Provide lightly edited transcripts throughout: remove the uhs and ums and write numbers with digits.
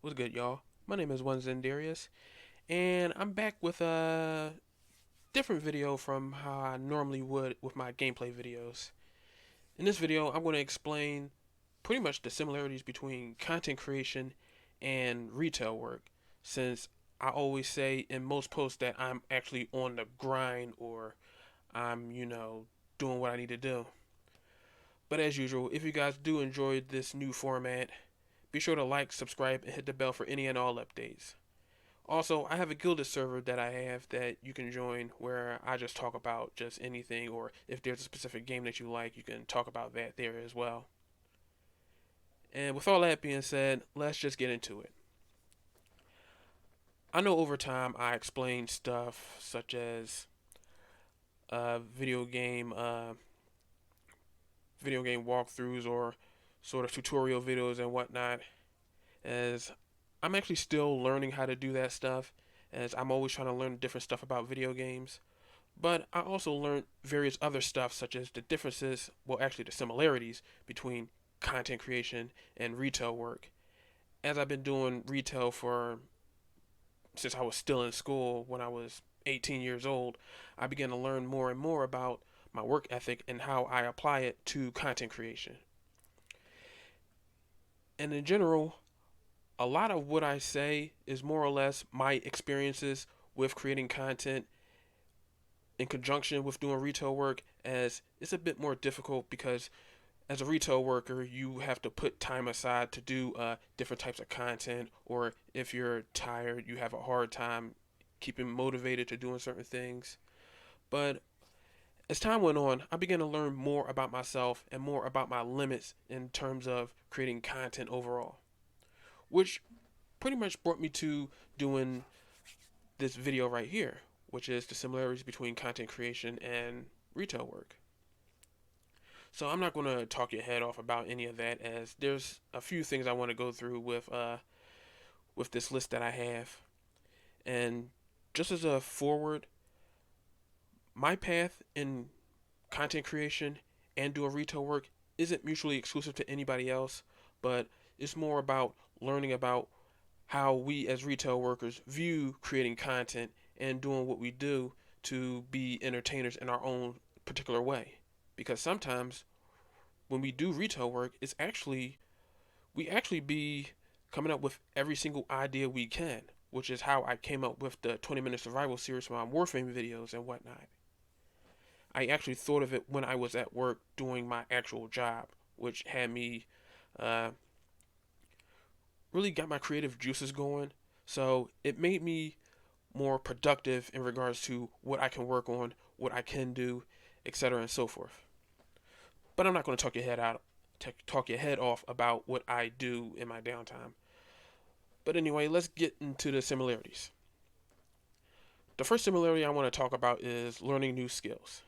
What's good, y'all? My name is Darius, and I'm back with a different video from how I normally would with my gameplay videos. In this video, I'm going to explain pretty much the similarities between content creation and retail work, since I always say in most posts that I'm actually on the grind or I'm doing what I need to do. But as usual, if you guys do enjoy this new format, be sure to like, subscribe, and hit the bell for any and all updates. Also, I have a Guilded server that I have that you can join where I just talk about just anything, or if there's a specific game that you like, you can talk about that there as well. And with all that being said, let's just get into it. I know over time I explained stuff such as video game video game walkthroughs or sort of tutorial videos and whatnot, as I'm actually still learning how to do that stuff, as I'm always trying to learn different stuff about video games. But I also learned various other stuff, such as the differences, well, actually, the similarities between content creation and retail work. As I've been doing retail for since I was still in school when I was 18 years old, I began to learn more and more about my work ethic and how I apply it to content creation. And in general, a lot of what I say is more or less my experiences with creating content in conjunction with doing retail work, as it's a bit more difficult because as a retail worker you have to put time aside to do different types of content, or if you're tired you have a hard time keeping motivated to doing certain things. But as time went on, I began to learn more about myself and more about my limits in terms of creating content overall, which pretty much brought me to doing this video right here, which is the similarities between content creation and retail work. So I'm not going to talk your head off about any of that, as there's a few things I want to go through with this list that I have. And just as a forward, my path in content creation and doing retail work isn't mutually exclusive to anybody else, but it's more about learning about how we as retail workers view creating content and doing what we do to be entertainers in our own particular way. Because sometimes when we do retail work, we actually be coming up with every single idea we can, which is how I came up with the 20-minute survival series for my Warframe videos and whatnot. I actually thought of it when I was at work doing my actual job, which had me uh, really got my creative juices going. So it made me more productive in regards to what I can work on, what I can do, etc. and so forth. But I'm not going to talk your head off about what I do in my downtime. But anyway, let's get into the similarities. The first similarity I want to talk about is learning new skills.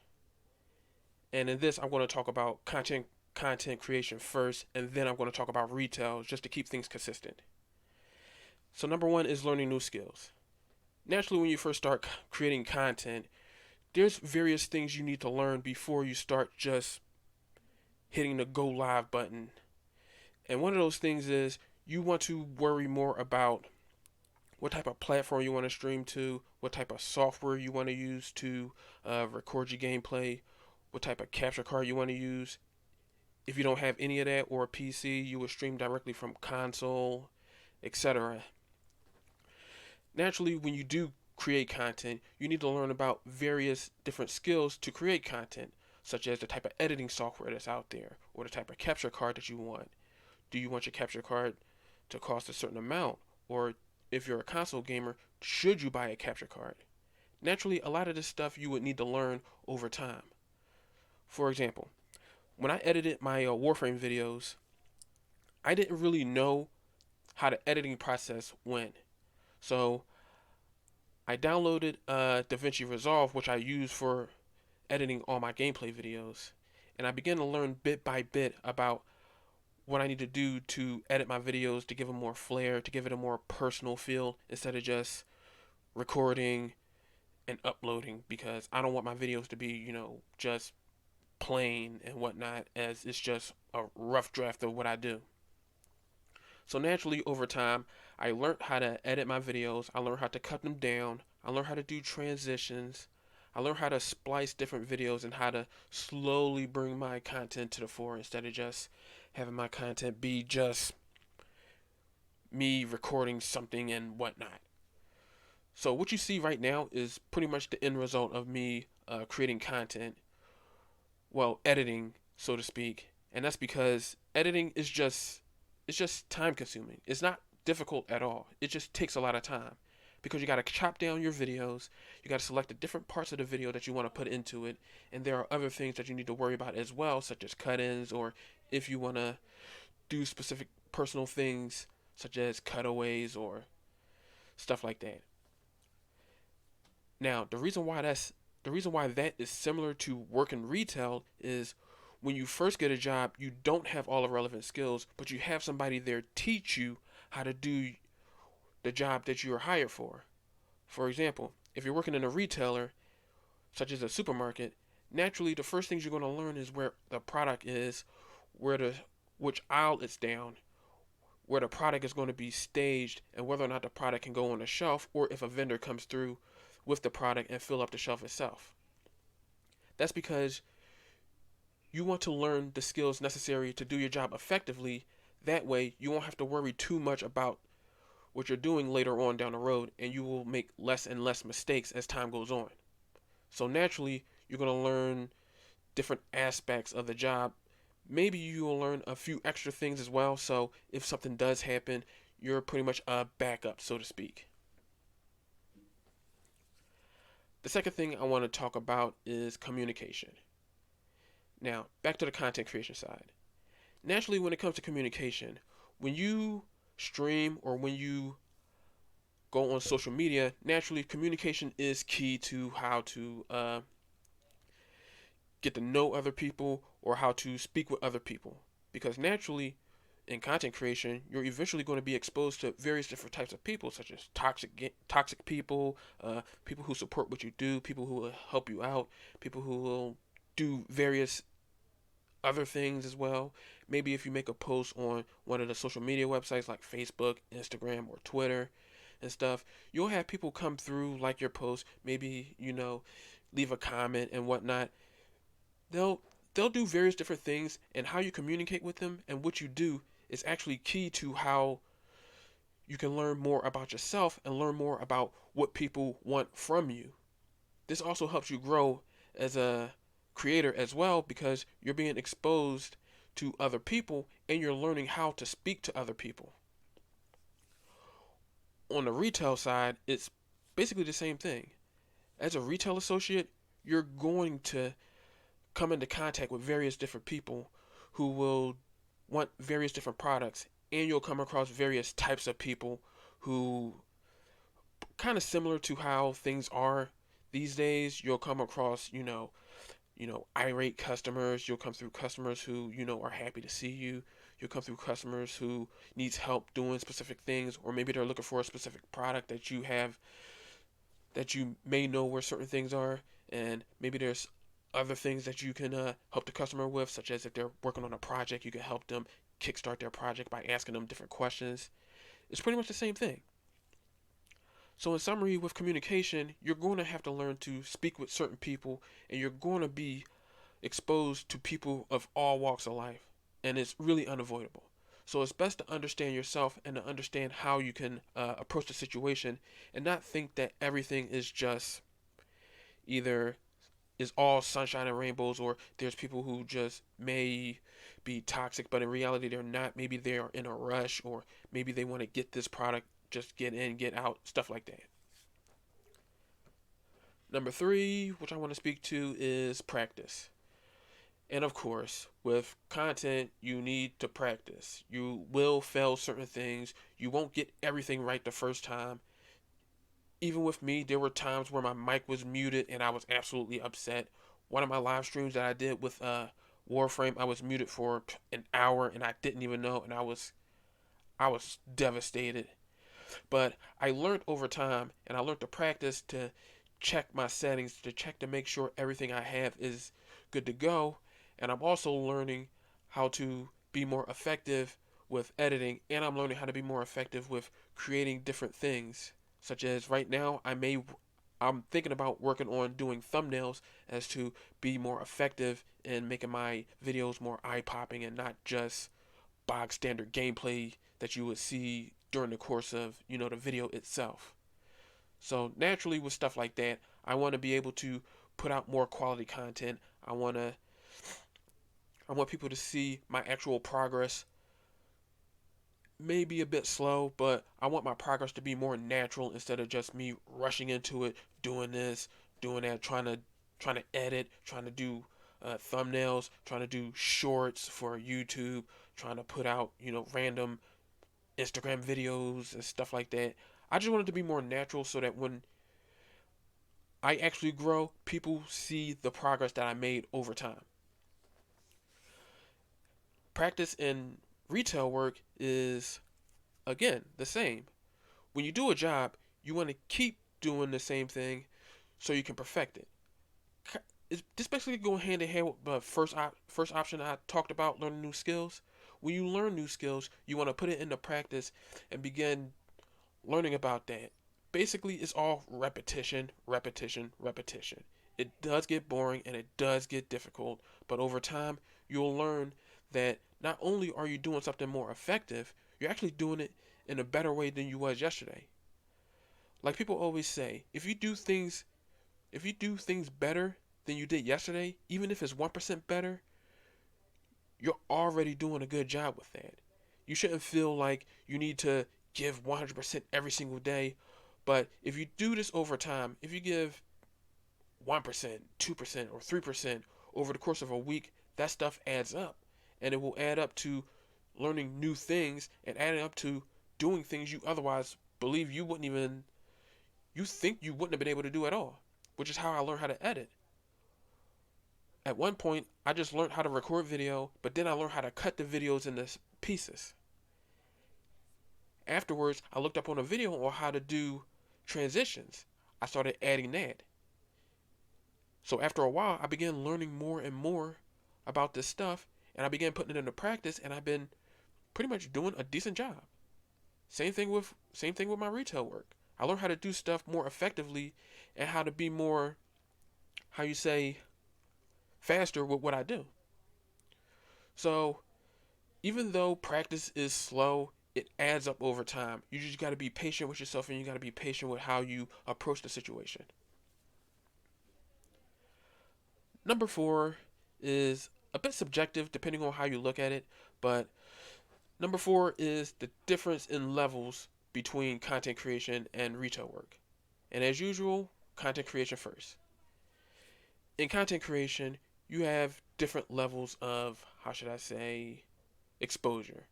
And in this, I'm going to talk about content creation first, and then I'm going to talk about retail just to keep things consistent. So number one is learning new skills. Naturally, when you first start creating content, there's various things you need to learn before you start just hitting the go live button. And one of those things is you want to worry more about what type of platform you want to stream to, what type of software you want to use to record your gameplay, what type of capture card you want to use. If you don't have any of that or a PC, you will stream directly from console, etc. Naturally, when you do create content, you need to learn about various different skills to create content, such as the type of editing software that's out there, or the type of capture card that you want. Do you want your capture card to cost a certain amount? Or if you're a console gamer, should you buy a capture card? Naturally, a lot of this stuff you would need to learn over time. For example, when I edited my Warframe videos, I didn't really know how the editing process went. So I downloaded DaVinci Resolve, which I use for editing all my gameplay videos, and I began to learn bit by bit about what I need to do to edit my videos to give them more flair, to give it a more personal feel instead of just recording and uploading, because I don't want my videos to be, just plain and whatnot, as it's just a rough draft of what I do. So naturally, over time, I learned how to edit my videos. I learned how to cut them down. I learned how to do transitions. I learned how to splice different videos and how to slowly bring my content to the fore instead of just having my content be just me recording something and whatnot. So what you see right now is pretty much the end result of me creating content, well, editing, so to speak. And that's because editing is just it's just time consuming. It's not difficult at all. It just takes a lot of time because you got to chop down your videos. You got to select the different parts of the video that you want to put into it, and there are other things that you need to worry about as well, such as cut-ins, or if you want to do specific personal things such as cutaways or stuff like that. Now, the reason why that is similar to work in retail is when you first get a job, you don't have all the relevant skills, but you have somebody there teach you how to do the job that you are hired for. For example, if you're working in a retailer, such as a supermarket, naturally the first things you're going to learn is where the product is, where the which aisle it's down, where the product is going to be staged, and whether or not the product can go on the shelf, or if a vendor comes through with the product and fill up the shelf itself. That's because you want to learn the skills necessary to do your job effectively. That way, you won't have to worry too much about what you're doing later on down the road, and you will make less and less mistakes as time goes on. So naturally, you're going to learn different aspects of the job. Maybe you will learn a few extra things as well, so if something does happen, you're pretty much a backup, so to speak. The second thing I want to talk about is communication. Now, back to the content creation side. Naturally, when it comes to communication, when you stream or when you go on social media, naturally, communication is key to how to get to know other people or how to speak with other people. Because naturally, in content creation, you're eventually going to be exposed to various different types of people, such as toxic people, people who support what you do, people who will help you out, people who will do various other things as well. Maybe if you make a post on one of the social media websites like Facebook, Instagram, or Twitter and stuff, you'll have people come through, like your post, maybe, leave a comment and whatnot. They'll they'll do various different things, and how you communicate with them and what you do is actually key to how you can learn more about yourself and learn more about what people want from you. This also helps you grow as a creator as well because you're being exposed to other people and you're learning how to speak to other people. On the retail side, it's basically the same thing. As a retail associate, you're going to come into contact with various different people who will want various different products, and you'll come across various types of people who kind of similar to how things are these days. You'll come across, irate customers. You'll come through customers who, are happy to see you. You'll come through customers who needs help doing specific things, or maybe they're looking for a specific product that you have that you may know where certain things are, and maybe there's other things that you can help the customer with, such as if they're working on a project, you can help them kickstart their project by asking them different questions. It's pretty much the same thing. So, in summary, with communication, you're going to have to learn to speak with certain people, and you're going to be exposed to people of all walks of life, and it's really unavoidable. So, it's best to understand yourself and to understand how you can approach the situation and not think that everything is just either is all sunshine and rainbows, or there's people who just may be toxic, but in reality they're not. Maybe they are in a rush, or maybe they want to get this product, just get in, get out, stuff like that. Number three, which I want to speak to, is practice. And of course, with content, you need to practice. You will fail certain things. You won't get everything right the first time. Even with me, there were times where my mic was muted and I was absolutely upset. One of my live streams that I did with Warframe, I was muted for an hour and I didn't even know, and I was devastated. But I learned over time, and I learned to practice to check my settings, to check to make sure everything I have is good to go. And I'm also learning how to be more effective with editing, and I'm learning how to be more effective with creating different things. Such as right now, I'm thinking about working on doing thumbnails as to be more effective in making my videos more eye popping and not just bog standard gameplay that you would see during the course of the video itself. So naturally with stuff like that, I want to be able to put out more quality content. I want people to see my actual progress. Maybe a bit slow, but I want my progress to be more natural instead of just me rushing into it, doing this, doing that, trying to edit, trying to do thumbnails, trying to do shorts for YouTube, trying to put out random Instagram videos and stuff like that. I just want it to be more natural so that when I actually grow, people see the progress that I made over time. Practice in retail work is, again, the same. When you do a job, you want to keep doing the same thing so you can perfect it. This basically going hand in hand with the first option I talked about, learning new skills. When you learn new skills, you want to put it into practice and begin learning about that. Basically, it's all repetition, repetition, repetition. It does get boring and it does get difficult, but over time, you'll learn that not only are you doing something more effective, you're actually doing it in a better way than you was yesterday. Like people always say, if you do things better than you did yesterday, even if it's 1% better, you're already doing a good job with that. You shouldn't feel like you need to give 100% every single day. But if you do this over time, if you give 1%, 2%, or 3% over the course of a week, that stuff adds up. And it will add up to learning new things and adding up to doing things you otherwise believe you think you wouldn't have been able to do at all, which is how I learned how to edit. At one point, I just learned how to record video, but then I learned how to cut the videos into pieces. Afterwards, I looked up on a video on how to do transitions. I started adding that. So after a while, I began learning more and more about this stuff, and I began putting it into practice, and I've been pretty much doing a decent job. Same thing with my retail work. I learned how to do stuff more effectively and how to be more, how you say, faster with what I do. So even though practice is slow, it adds up over time. You just got to be patient with yourself and you got to be patient with how you approach the situation. Number four is a bit subjective depending on how you look at it, but number four is the difference in levels between content creation and retail work. And as usual, content creation first. In content creation, you have different levels of, how should I say, exposure.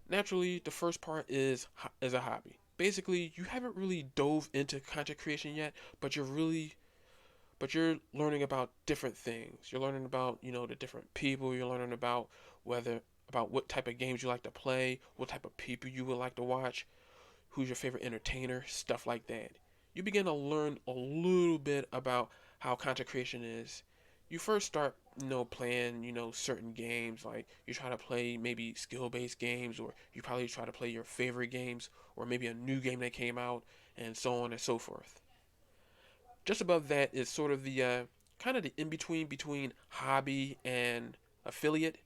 Naturally, the first part is a hobby. Basically, you haven't really dove into content creation yet, but you're learning about different things. You're learning about, the different people, you're learning about what type of games you like to play, what type of people you would like to watch, who's your favorite entertainer, stuff like that. You begin to learn a little bit about how content creation is. You first start, playing, certain games. Like you try to play maybe skill-based games, or you probably try to play your favorite games, or maybe a new game that came out, and so on and so forth. Just above that is sort of the kind of the in between hobby and affiliate.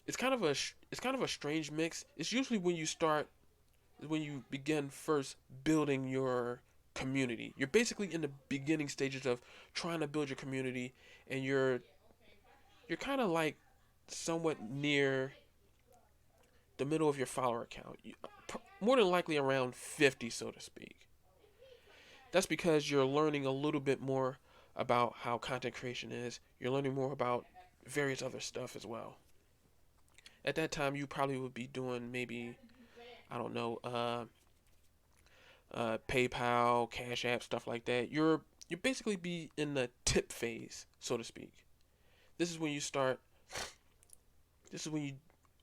It's kind of a strange mix. It's usually when you begin first building your community. You're basically in the beginning stages of trying to build your community, and you're kind of like somewhat near the middle of your follower count. More than likely around 50, so to speak. That's because you're learning a little bit more about how content creation is. You're learning more about various other stuff as well. At that time, you probably would be doing maybe, I don't know, PayPal, Cash App, stuff like that. You basically be in the tip phase, so to speak. This is when you start. This is when you.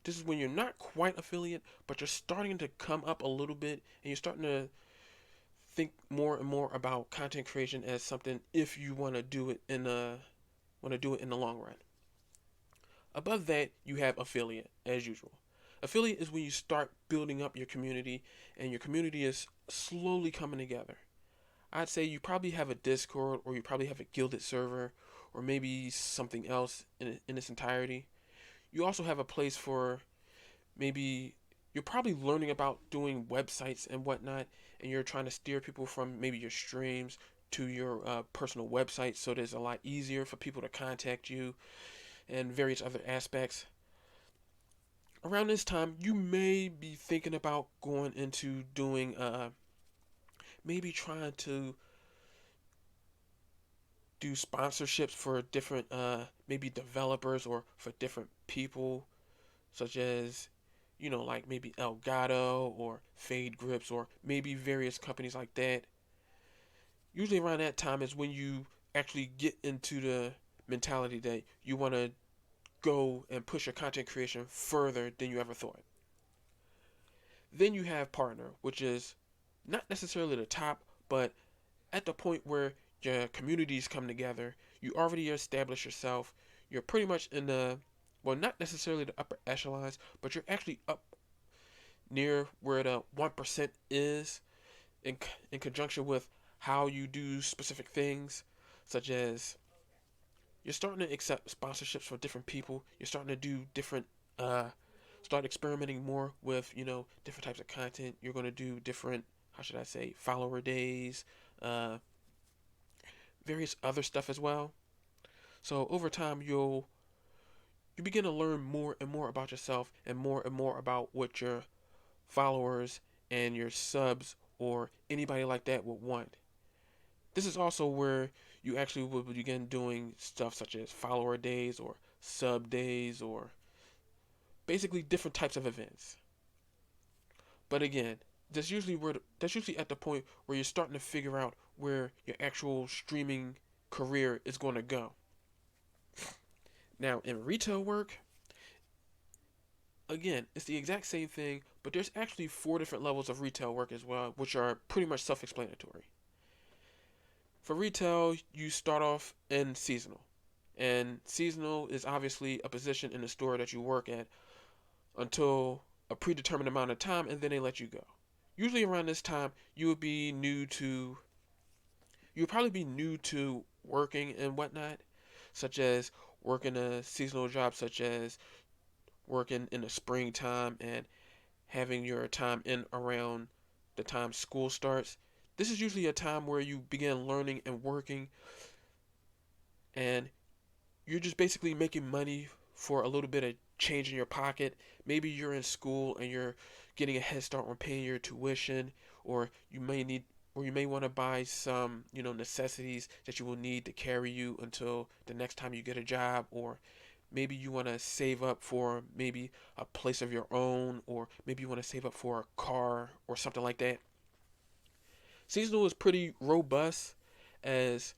This is when you're not quite affiliate, but you're starting to come up a little bit, and you're starting to think more and more about content creation as something if you want to do it in the long run. Above that, you have affiliate, as usual. Affiliate is when you start building up your community and your community is slowly coming together. I'd say you probably have a Discord or you probably have a Guilded server or maybe something else in its entirety. You also have a place for maybe you're probably learning about doing websites and whatnot, and you're trying to steer people from maybe your streams to your personal website so that it's a lot easier for people to contact you and various other aspects. Around this time, you may be thinking about going into doing, maybe trying to do sponsorships for different, maybe developers or for different people, such as, like maybe Elgato or Fade Grips or maybe various companies like that. Usually around that time is when you actually get into the mentality that you want to go and push your content creation further than you ever thought. Then you have partner, which is not necessarily the top, but at the point where your communities come together, you already establish yourself. You're pretty much in the, well, not necessarily the upper echelons, but you're actually up near where the 1% is in conjunction with how you do specific things, such as you're starting to accept sponsorships for different people. You're starting to do different, start experimenting more with, different types of content. You're going to do different, how should I say, follower days, uh, various other stuff as well. So over time, you begin to learn more and more about yourself and more about what your followers and your subs or anybody like that would want. This is also where you actually will begin doing stuff such as follower days or sub days or basically different types of events. But again, that's usually at the point where you're starting to figure out where your actual streaming career is going to go. Now, in retail work, again, it's the exact same thing, but there's actually four different levels of retail work as well, which are pretty much self-explanatory. For retail, you start off in seasonal. And seasonal is obviously a position in the store that you work at until a predetermined amount of time and then they let you go. Usually around this time, you would probably be new to working and whatnot, such as working a seasonal job, such as working in the springtime and having your time in around the time school starts. This is usually a time where you begin learning and working, and you're just basically making money for a little bit of change in your pocket. Maybe you're in school and you're getting a head start on paying your tuition, or you may want to buy some, necessities that you will need to carry you until the next time you get a job, or maybe you want to save up for maybe a place of your own, or maybe you want to save up for a car or something like that. Seasonal is pretty robust, as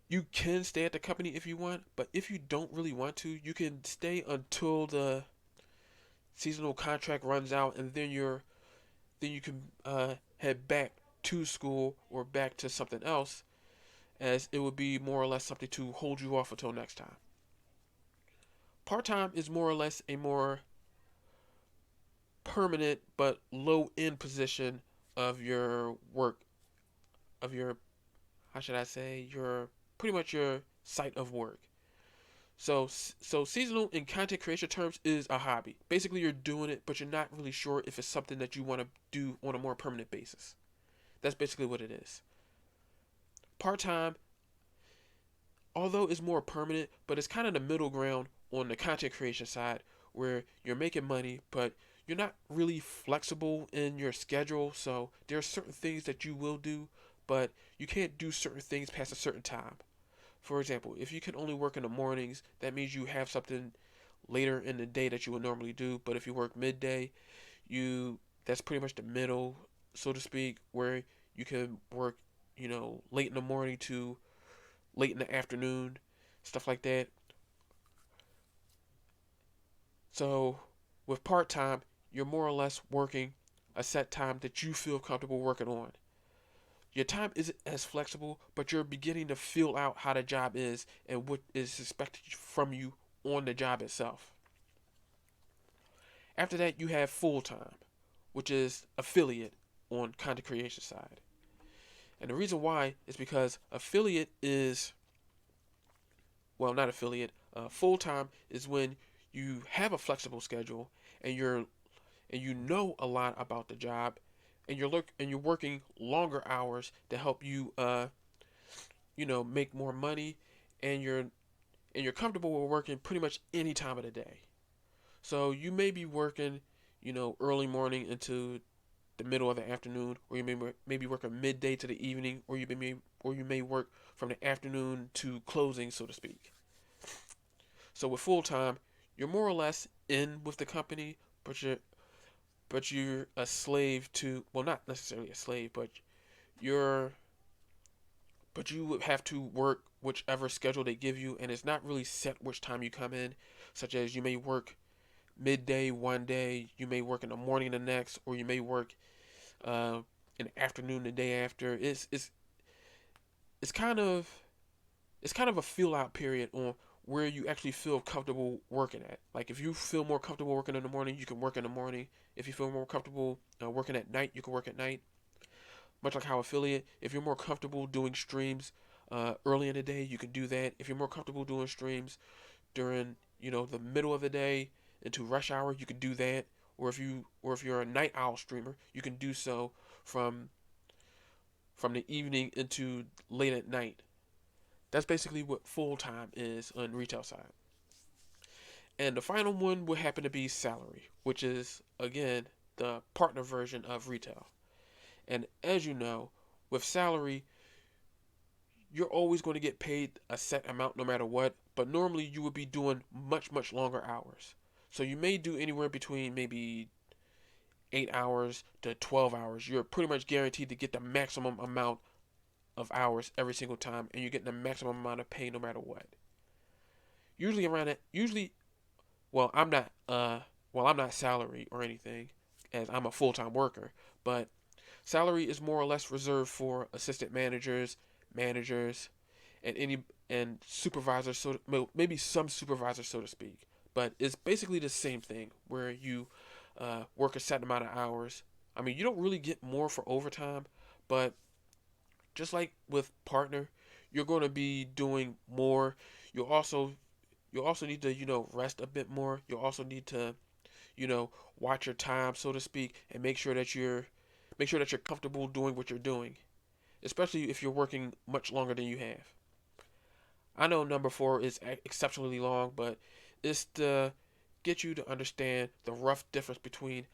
you can stay at the company if you want, but if you don't really want to, you can stay until the seasonal contract runs out, and then you can head back to school or back to something else, as it would be more or less something to hold you off until next time. Part time is more or less a more permanent but low end position of your work, of your, how should I say, your pretty much your site of work. So seasonal in content creation terms is a hobby. Basically, you're doing it, but you're not really sure if it's something that you want to do on a more permanent basis. That's basically what it is. Part time, although it's more permanent, but it's kind of the middle ground on the content creation side, where you're making money, but you're not really flexible in your schedule. So there are certain things that you will do, but you can't do certain things past a certain time. For example, if you can only work in the mornings, that means you have something later in the day that you would normally do. But if you work midday, you that's pretty much the middle, so to speak, where you can work, late in the morning to late in the afternoon, stuff like that. So with part time, you're more or less working a set time that you feel comfortable working on. Your time isn't as flexible, but you're beginning to feel out how the job is and what is expected from you on the job itself. After that, you have full time, which is affiliate on content creation side. And the reason why is because affiliate is, well, not affiliate, full time is when you have a flexible schedule and you know a lot about the job, and you're working longer hours to help you make more money, and you're comfortable with working pretty much any time of the day. So you may be working, early morning into the middle of the afternoon, or you maybe work a midday to the evening, or you may work from the afternoon to closing, so to speak. So with full time, you're more or less in with the company, but you're a slave to, well, not necessarily a slave, you're but you would have to work whichever schedule they give you, and it's not really set which time you come in. Such as you may work midday one day, you may work in the morning the next, or you may work uh, in the afternoon the day after. It's kind of it's kind of a feel out period on where you actually feel comfortable working at. Like if you feel more comfortable working in the morning, you can work in the morning. If you feel more comfortable working at night, you can work at night. Much like how affiliate, if you're more comfortable doing streams early in the day, you can do that. If you're more comfortable doing streams during the middle of the day into rush hour, you can do that. Or if you're a night owl streamer, you can do so from from the evening into late at night. That's basically what full time is on retail side. And the final one would happen to be salary, which is again the partner version of retail. And as you know, with salary, you're always going to get paid a set amount no matter what, but normally you would be doing much, much longer hours. So you may do anywhere between maybe 8 hours to 12 hours. You're pretty much guaranteed to get the maximum amount of hours every single time, and you're getting the maximum amount of pay no matter what. Usually around it, usually, well, I'm not salary or anything, as I'm a full-time worker, but salary is more or less reserved for assistant managers, managers, and supervisors, so maybe some supervisors, so to speak. But it's basically the same thing where you work a set amount of hours. I mean, you don't really get more for overtime, but just like with partner, you're going to be doing more. You also need to rest a bit more. You also need to watch your time, so to speak, and make sure that you're comfortable doing what you're doing, especially if you're working much longer than you have. I know number four is exceptionally long, but it's to get you to understand the rough difference between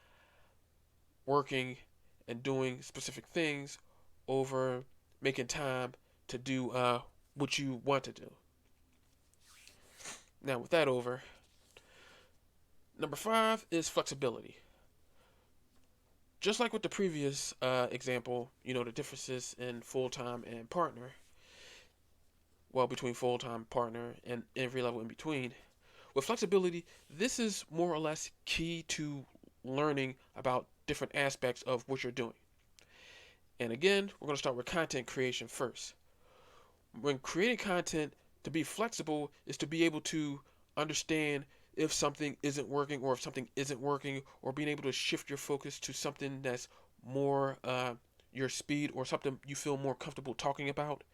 working and doing specific things over making time to do what you want to do. Now, with that over, number five is flexibility. Just like with the previous example, the differences in full time and partner, well, between full time, partner, and every level in between. With flexibility, this is more or less key to learning about different aspects of what you're doing. And again, we're going to start with content creation first. When creating content, to be flexible is to be able to understand if something isn't working, or if something isn't working, or being able to shift your focus to something that's more your speed, or something you feel more comfortable talking about,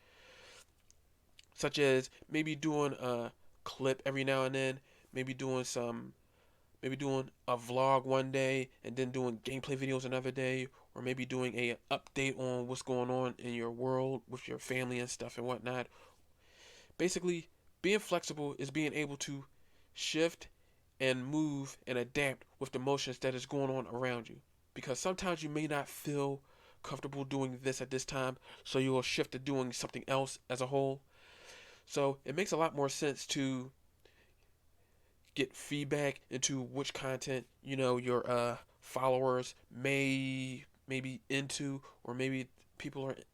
such as maybe doing a clip every now and then, maybe doing a vlog one day and then doing gameplay videos another day, or maybe doing a update on what's going on in your world with your family and stuff and whatnot. Basically, being flexible is being able to shift and move and adapt with the motions that is going on around you. Because sometimes you may not feel comfortable doing this at this time, so you will shift to doing something else as a whole. So it makes a lot more sense to get feedback into which content your followers may be into, or maybe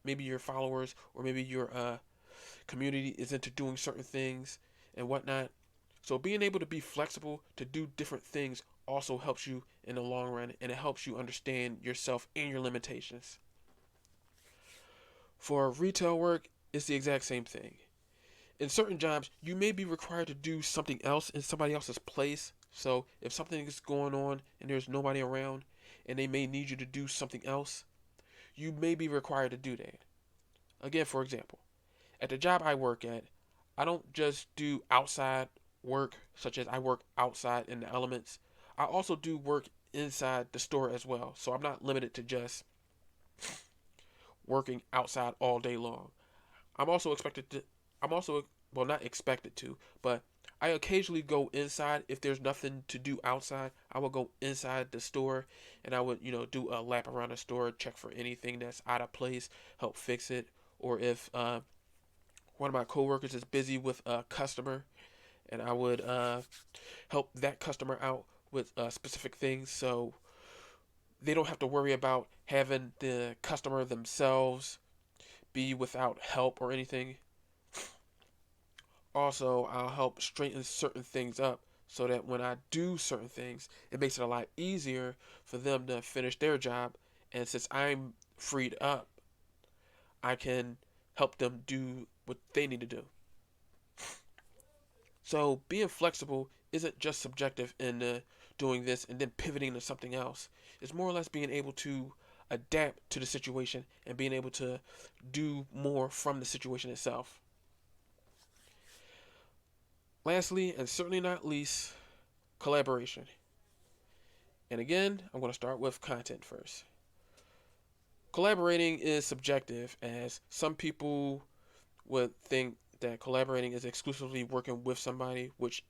your followers, or maybe your community is into doing certain things and whatnot. So being able to be flexible to do different things also helps you in the long run, and it helps you understand yourself and your limitations. For retail work, it's the exact same thing. in certain jobs, you may be required to do something else in somebody else's place. So if something is going on and there's nobody around and they may need you to do something else, you may be required to do that. Again, for example, at the job I work at, I don't just do outside work, such as I work outside in the elements. I also do work inside the store as well. So I'm not limited to just working outside all day long. I'm also expected to, I'm also, well, not expected to, but I occasionally go inside if there's nothing to do outside. I will go inside the store and I would, do a lap around the store, check for anything that's out of place, help fix it. Or if one of my coworkers is busy with a customer, and I would help that customer out with specific things so they don't have to worry about having the customer themselves be without help or anything. Also, I'll help straighten certain things up so that when I do certain things, it makes it a lot easier for them to finish their job. And since I'm freed up, I can help them do what they need to do. So being flexible isn't just subjective in doing this and then pivoting to something else. It's more or less being able to adapt to the situation and being able to do more from the situation itself. Lastly, and certainly not least, collaboration. And again, I'm going to start with content first. Collaborating is subjective, as some people would think that collaborating is exclusively working with somebody, which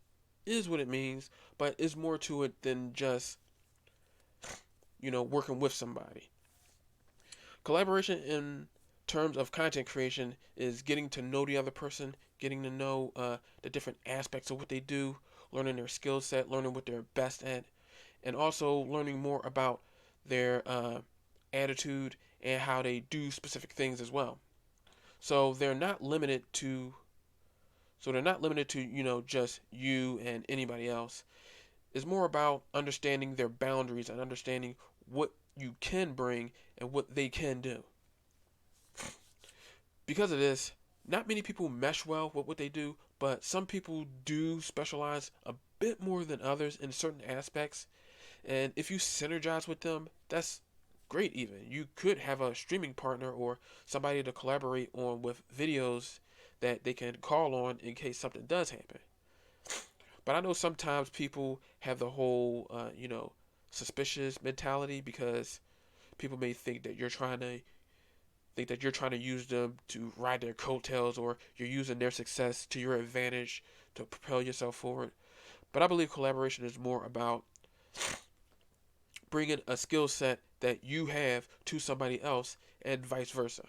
is what it means, but is more to it than just, working with somebody. Collaboration in terms of content creation is getting to know the other person, getting to know the different aspects of what they do, learning their skill set, learning what they're best at, and also learning more about their attitude and how they do specific things as well. So they're not limited to just you and anybody else. It's more about understanding their boundaries and understanding what you can bring and what they can do. Because of this, not many people mesh well with what they do, but some people do specialize a bit more than others in certain aspects. And if you synergize with them, that's great even. You could have a streaming partner or somebody to collaborate on with videos that they can call on in case something does happen. But I know sometimes people have the whole, suspicious mentality because people may think that you're trying to use them to ride their coattails or you're using their success to your advantage to propel yourself forward. But I believe collaboration is more about bringing a skill set that you have to somebody else and vice versa.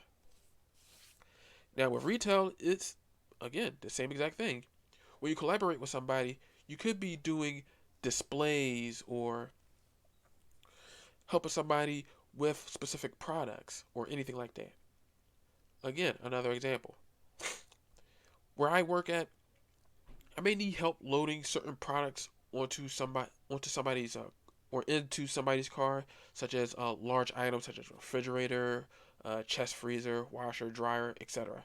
Now, with retail, it's again the same exact thing. When you collaborate with somebody, you could be doing displays or helping somebody with specific products or anything like that. Again, another example. Where I work at, I may need help loading certain products onto somebody's or into somebody's car, such as large items such as refrigerator, chest freezer, washer, dryer, etc.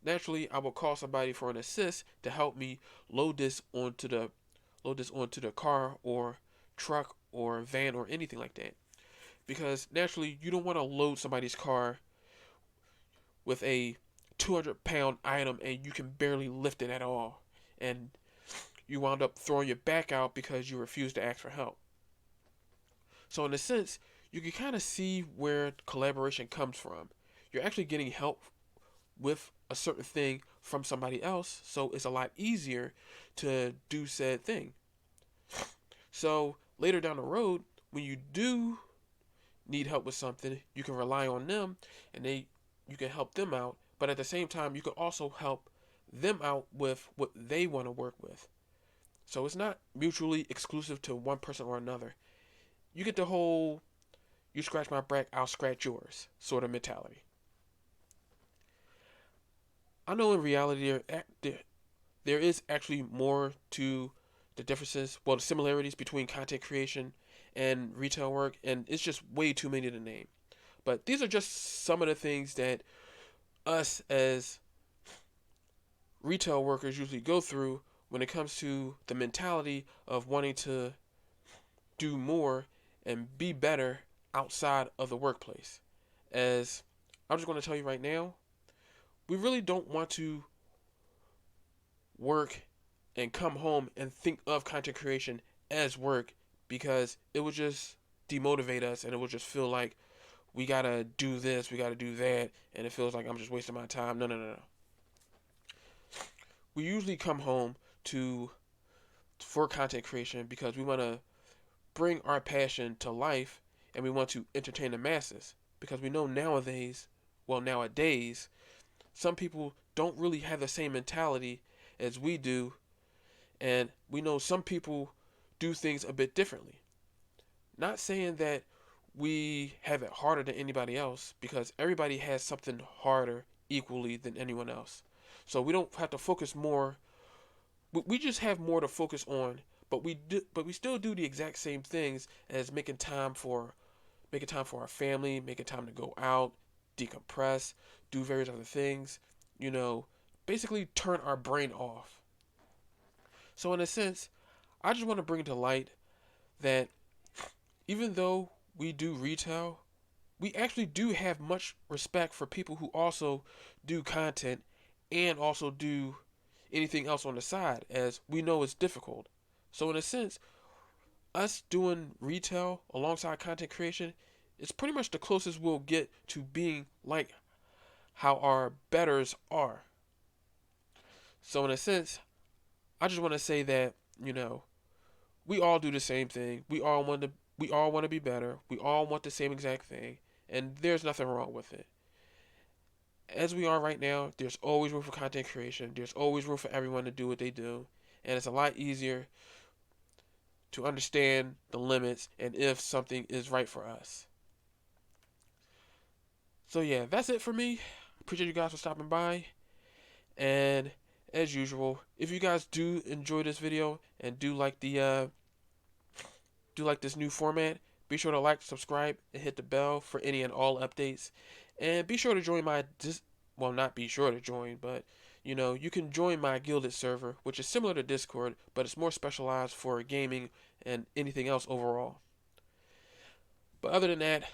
Naturally, I will call somebody for an assist to help me load this onto the car or truck or van or anything like that. Because naturally, you don't want to load somebody's car with a 200-pound item and you can barely lift it at all. And you wound up throwing your back out because you refused to ask for help. So, in a sense, you can kind of see where collaboration comes from. You're actually getting help with a certain thing from somebody else, so it's a lot easier to do said thing. So, later down the road, when you do need help with something, you can rely on them and you can help them out, but at the same time you can also help them out with what they want to work with. So it's not mutually exclusive to one person or another. You get the whole you scratch my back, I'll scratch yours sort of mentality. I know in reality there is actually more to the differences, well, the similarities between content creation and retail work, and it's just way too many to name. But these are just some of the things that us as retail workers usually go through when it comes to the mentality of wanting to do more and be better outside of the workplace. As I'm just going to tell you right now, we really don't want to work and come home and think of content creation as work, because it would just demotivate us and it would just feel like we gotta do this, we gotta do that, and it feels like I'm just wasting my time. No, no, no, no. We usually come home to for content creation because we want to bring our passion to life and we want to entertain the masses, because we know nowadays some people don't really have the same mentality as we do, and we know some people do things a bit differently. Not saying that we have it harder than anybody else, because everybody has something harder equally than anyone else. So we don't have to focus more. We just have more to focus on, but we still do the exact same things as making time for our family, making time to go out, decompress, do various other things. You know, basically turn our brain off. So in a sense, I just want to bring to light that even though we do retail, we actually do have much respect for people who also do content and also do anything else on the side, as we know it's difficult. So in a sense, us doing retail alongside content creation is pretty much the closest we'll get to being like how our betters are. So in a sense, I just want to say that, you know, we all do the same thing. We all want to be better. We all want the same exact thing, and there's nothing wrong with it. As we are right now, there's always room for content creation. There's always room for everyone to do what they do, and it's a lot easier to understand the limits and if something is right for us. So yeah, that's it for me. Appreciate you guys for stopping by. And as usual, if you guys do enjoy this video and do like this new format, be sure to like, subscribe, and hit the bell for any and all updates. And be sure to join my well, not be sure to join, but you can join my Guilded server, which is similar to Discord, but it's more specialized for gaming and anything else overall. But other than that, I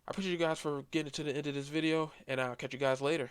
appreciate you guys for getting to the end of this video, and I'll catch you guys later.